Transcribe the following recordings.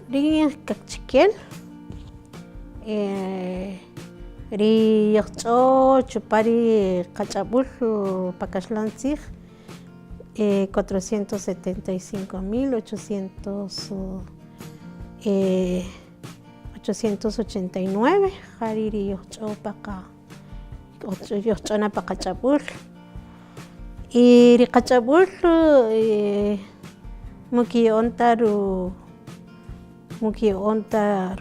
ri kakchikel ri yoqch'o chupari qach'ab'ul pakaxlantzij 475,889 jari ri yoqch'o yoqch'ona paqach'ab'ul y ri qach'ab'ul muki'onta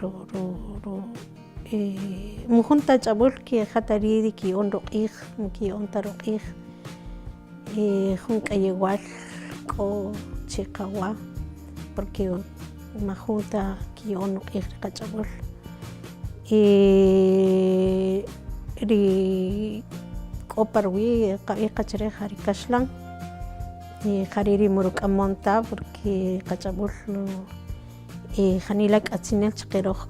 mujun tach'ab'ul kijatari ri ki'on ruq'iij muki'onta ruq'iij jun k'ayewal k'o chiqawa porque majun ta ki'on ruq'iij ri qach'ab'ul ri k'o parwi qab'ij qacharej jari kaxlan jari ri muruk'amon ta porque qach'ab'ul janila k'atzinel chaqiroj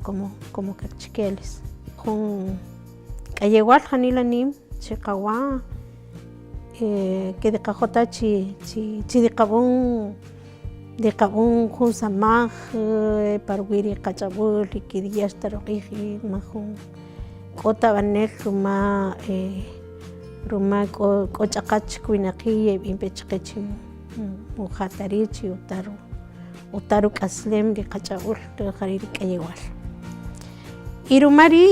como kakchikeles jun k'ayewal janila nim chiqawa kediqajota chi diqab'un jun samaj parwi ri qach'ab'ul ri kiryaxta ruq'iij majun k'o tab'anel ruma k'o ch'aqat winaqij yeb'inp'i chaqe chi mujatari chi utaru k'aslem ri qach'ab'ul jari ri k'ayewal y ruma ri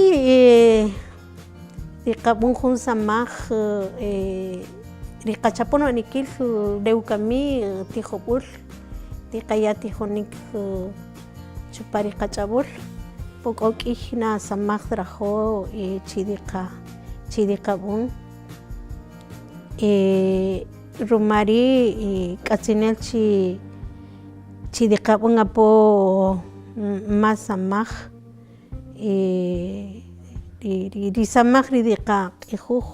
diqab'un jun samaj ri qachapun wa'nikil rewkamij tijob'ul tiqaya' tijonik chupa ri qach'ab'ul k'o k'ij nasamaj rajo chi diqab'un ruma ri k'atzinel chi diqab'un apo mas samaj ri samaj ri diqaq'ijuj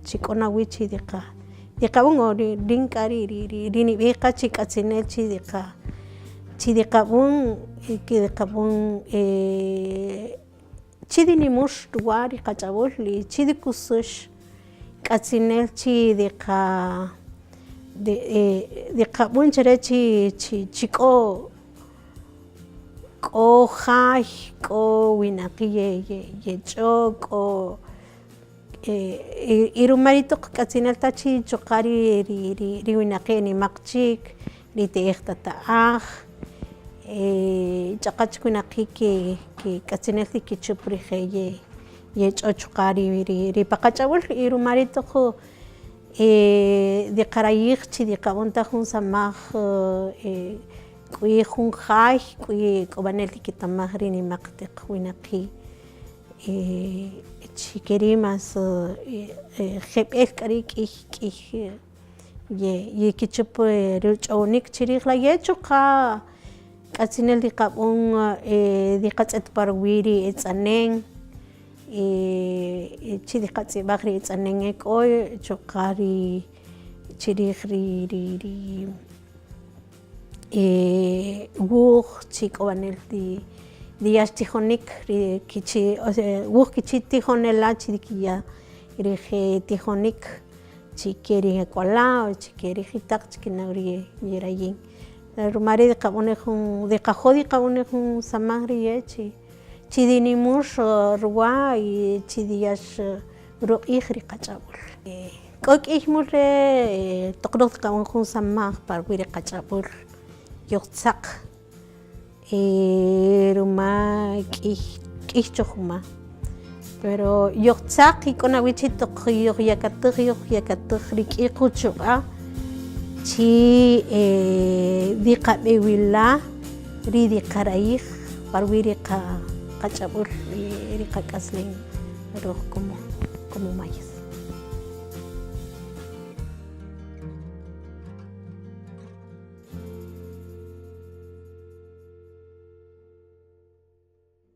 chi k'o nawi chi diqab'un o rin k'a ri nib'ij qa chi k'atzinel chi diqab'un chi dinimux ruwa ri qach'ab'ul y chi dikusux k'atzinel chi diqab'un chire chi k'o jaay k'o winaqij yech'ob' k'o y ruma ri taq k'atzinel taj chi choqaj ri winaqij nimaq chik ri ti'ej tata'aj ch'aqat chik wunaqij k'atzinel kichup ri je yech'ob' choqaj ri paqach'ab'ul y ruma ri taq diqarayij chi diqab'un taj jun samaj k'oyij jun jaay k'o b'anel tikita'maj ri nimaq taq winaqij chikeri mas jeb'el k'o ri k'ij kichup ri uch'ownik chiriij la' y choqaj k'atzinel diqab'un diqatz'et parwi ri etz'anen chi diqatz'ib'aj ri etz'anen k'o choqaj ri chiriij ri wuuj chi k'o b'anel diyax tijonik wuuj kichij tijonela' chi dikiya' ri je tijonik chike ri ek'ola' o chike ri jitaq chikinaw ri yerayin ruma ri diqab'unej diqajoj diqab'unej jun samaj riye' chi dinimux ruwa y chi diyax ruq'iij ri qach'ab'ul k'o k'iy re toqnoj diqab'un jun samaj parwi ri qach'ab'ul yoqtzaq ruma k'iy chojma pero yoqtzaq y k'o nawi chi yoqyakatij ri k'iy quchub'aj chi diqab'ewila' ri diqarayij parwi ri qach'ab'ul ri qak'aslem roj como mayas.